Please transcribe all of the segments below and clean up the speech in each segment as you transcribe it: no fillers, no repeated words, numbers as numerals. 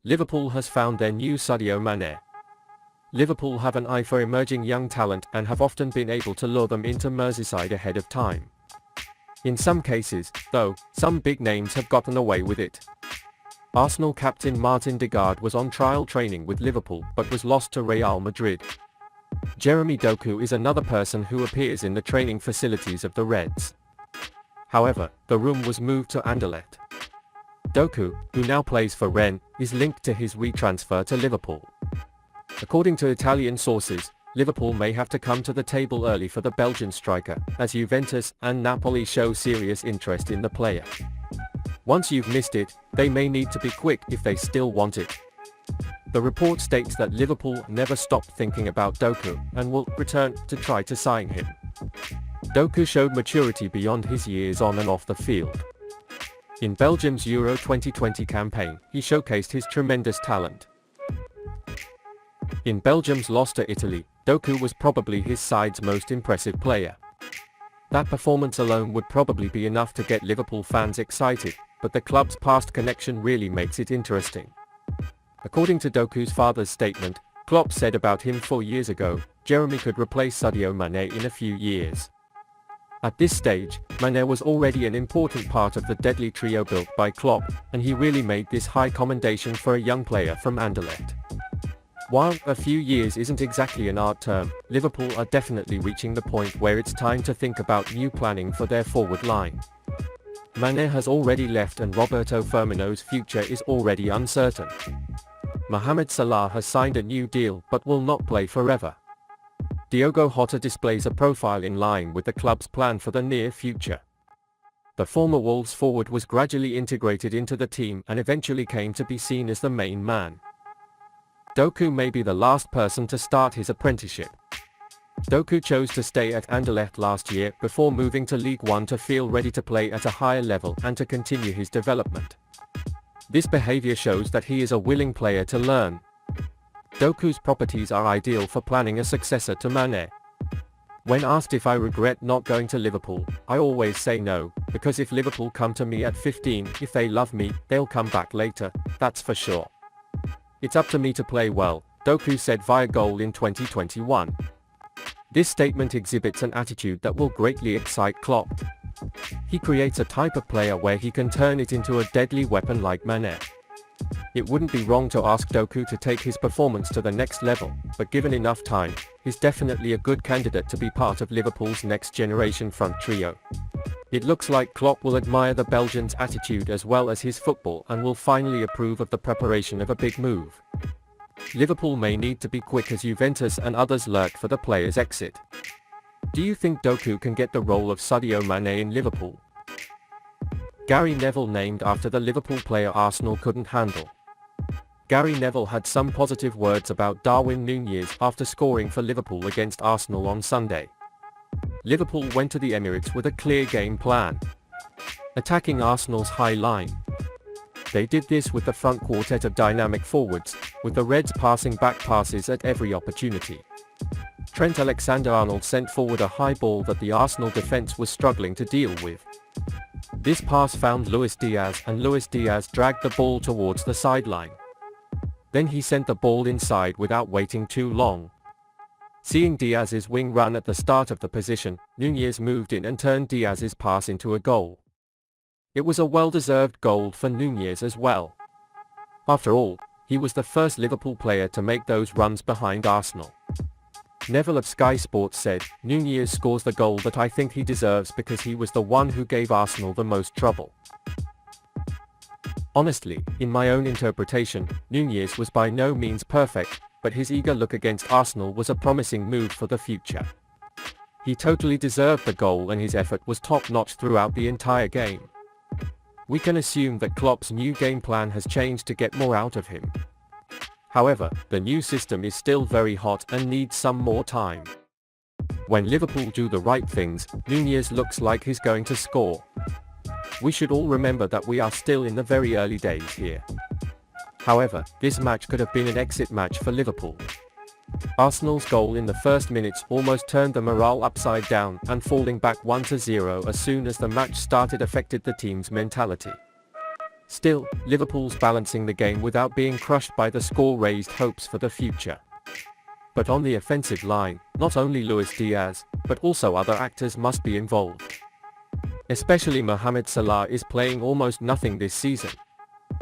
Liverpool has found their new Sadio Mane. Liverpool have an eye for emerging young talent and have often been able to lure them into Merseyside ahead of time. In some cases, though, some big names have gotten away with it. Arsenal captain Martin Odegaard was on trial training with Liverpool but was lost to Real Madrid. Jeremy Doku is another person who appears in the training facilities of the Reds. However, the room was moved to Anderlecht. Doku, who now plays for Rennes, is linked to his retransfer to Liverpool. According to Italian sources, Liverpool may have to come to the table early for the Belgian striker, as Juventus and Napoli show serious interest in the player. Once you've missed it, they may need to be quick if they still want it. The report states that Liverpool never stopped thinking about Doku and will return to try to sign him. Doku showed maturity beyond his years on and off the field. In Belgium's Euro 2020 campaign, he showcased his tremendous talent. In Belgium's loss to Italy, Doku was probably his side's most impressive player. That performance alone would probably be enough to get Liverpool fans excited, but the club's past connection really makes it interesting. According to Doku's father's statement, Klopp said about him 4 years ago, Jeremy could replace Sadio Mane in a few years. At this stage, Mane was already an important part of the deadly trio built by Klopp, and he really made this high commendation for a young player from Anderlecht. While a few years isn't exactly an art term, Liverpool are definitely reaching the point where it's time to think about new planning for their forward line. Mane has already left and Roberto Firmino's future is already uncertain. Mohamed Salah has signed a new deal but will not play forever. Diogo Jota displays a profile in line with the club's plan for the near future. The former Wolves forward was gradually integrated into the team and eventually came to be seen as the main man. Doku may be the last person to start his apprenticeship. Doku chose to stay at Anderlecht last year before moving to League One to feel ready to play at a higher level and to continue his development. This behavior shows that he is a willing player to learn. Doku's properties are ideal for planning a successor to Mane. When asked if I regret not going to Liverpool, I always say no, because if Liverpool come to me at 15, if they love me, they'll come back later, that's for sure. It's up to me to play well, Doku said via Goal in 2021. This statement exhibits an attitude that will greatly excite Klopp. He creates a type of player where he can turn it into a deadly weapon like Mane. It wouldn't be wrong to ask Doku to take his performance to the next level, but given enough time, he's definitely a good candidate to be part of Liverpool's next generation front trio. It looks like Klopp will admire the Belgian's attitude as well as his football and will finally approve of the preparation of a big move. Liverpool may need to be quick as Juventus and others lurk for the player's exit. Do you think Doku can get the role of Sadio Mane in Liverpool? Gary Neville named after the Liverpool player Arsenal couldn't handle. Gary Neville had some positive words about Darwin Nunez after scoring for Liverpool against Arsenal on Sunday. Liverpool went to the Emirates with a clear game plan, attacking Arsenal's high line. They did this with the front quartet of dynamic forwards, with the Reds passing back passes at every opportunity. Trent Alexander-Arnold sent forward a high ball that the Arsenal defense was struggling to deal with. This pass found Luis Diaz and Luis Diaz dragged the ball towards the sideline. Then he sent the ball inside without waiting too long. Seeing Diaz's wing run at the start of the position, Nunez moved in and turned Diaz's pass into a goal. It was a well-deserved goal for Nunez as well. After all, he was the first Liverpool player to make those runs behind Arsenal. Neville of Sky Sports said, "Nunez scores the goal that I think he deserves because he was the one who gave Arsenal the most trouble." Honestly, in my own interpretation, Nunez was by no means perfect, but his eager look against Arsenal was a promising move for the future. He totally deserved the goal and his effort was top-notch throughout the entire game. We can assume that Klopp's new game plan has changed to get more out of him. However, the new system is still very hot and needs some more time. When Liverpool do the right things, Nunez looks like he's going to score. We should all remember that we are still in the very early days here. However, this match could have been an exit match for Liverpool. Arsenal's goal in the first minutes almost turned the morale upside down, and falling back 1-0 as soon as the match started affected the team's mentality. Still, Liverpool's balancing the game without being crushed by the score raised hopes for the future. But on the offensive line, not only Luis Diaz, but also other actors must be involved. Especially Mohamed Salah is playing almost nothing this season.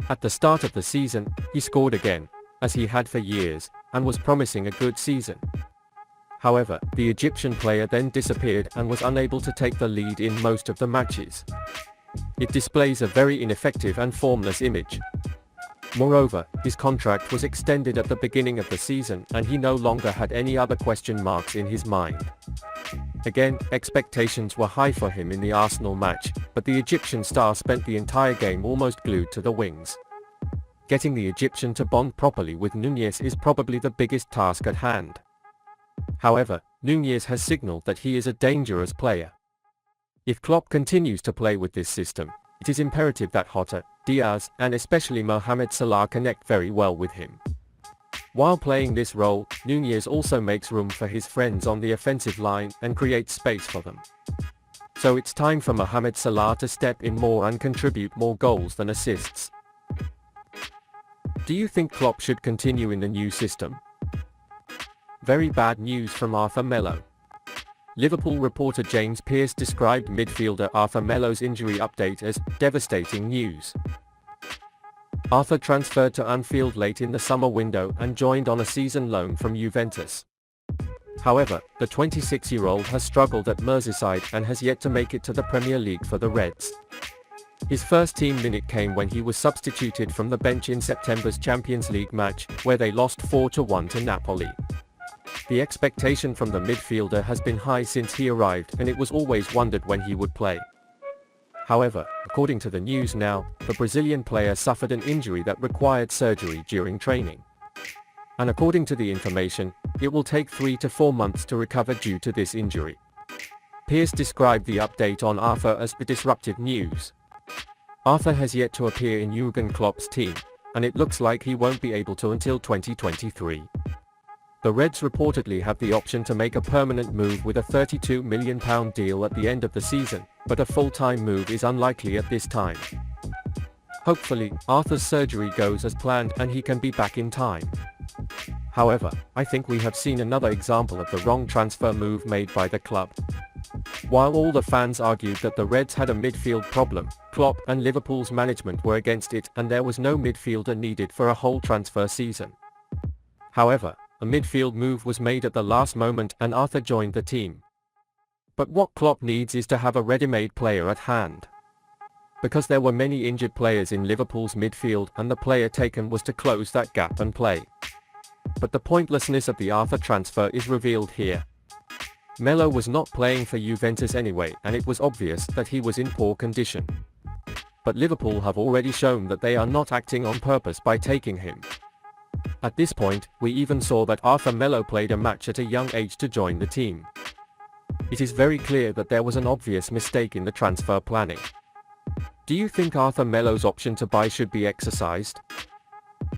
At the start of the season, he scored again, as he had for years, and was promising a good season. However, the Egyptian player then disappeared and was unable to take the lead in most of the matches. It displays a very ineffective and formless image. Moreover, his contract was extended at the beginning of the season and he no longer had any other question marks in his mind. Again, expectations were high for him in the Arsenal match, but the Egyptian star spent the entire game almost glued to the wings. Getting the Egyptian to bond properly with Nunez is probably the biggest task at hand. However, Nunez has signaled that he is a dangerous player. If Klopp continues to play with this system, it is imperative that Jota, Diaz, and especially Mohamed Salah connect very well with him. While playing this role, Nunez also makes room for his friends on the offensive line and creates space for them. So it's time for Mohamed Salah to step in more and contribute more goals than assists. Do you think Klopp should continue in the new system? Very bad news from Melo. Liverpool reporter James Pearce described midfielder Melo's injury update as devastating news. Arthur transferred to Anfield late in the summer window and joined on a season loan from Juventus. However, the 26-year-old has struggled at Merseyside and has yet to make it to the Premier League for the Reds. His first team minute came when he was substituted from the bench in September's Champions League match, where they lost 4-1 to Napoli. The expectation from the midfielder has been high since he arrived and it was always wondered when he would play. However, according to the news now, the Brazilian player suffered an injury that required surgery during training. And according to the information, it will take 3 to 4 months to recover due to this injury. Pearce described the update on Arthur as the disruptive news. Arthur has yet to appear in Jürgen Klopp's team, and it looks like he won't be able to until 2023. The Reds reportedly have the option to make a permanent move with a £32 million deal at the end of the season, but a full-time move is unlikely at this time. Hopefully, Arthur's surgery goes as planned and he can be back in time. However, I think we have seen another example of the wrong transfer move made by the club. While all the fans argued that the Reds had a midfield problem, Klopp and Liverpool's management were against it and there was no midfielder needed for a whole transfer season. However, a midfield move was made at the last moment and Arthur joined the team. But what Klopp needs is to have a ready-made player at hand. Because there were many injured players in Liverpool's midfield and the player taken was to close that gap and play. But the pointlessness of the Arthur transfer is revealed here. Melo was not playing for Juventus anyway and it was obvious that he was in poor condition. But Liverpool have already shown that they are not acting on purpose by taking him. At this point, we even saw that Melo played a match at a young age to join the team. It is very clear that there was an obvious mistake in the transfer planning. Do you think Melo's option to buy should be exercised?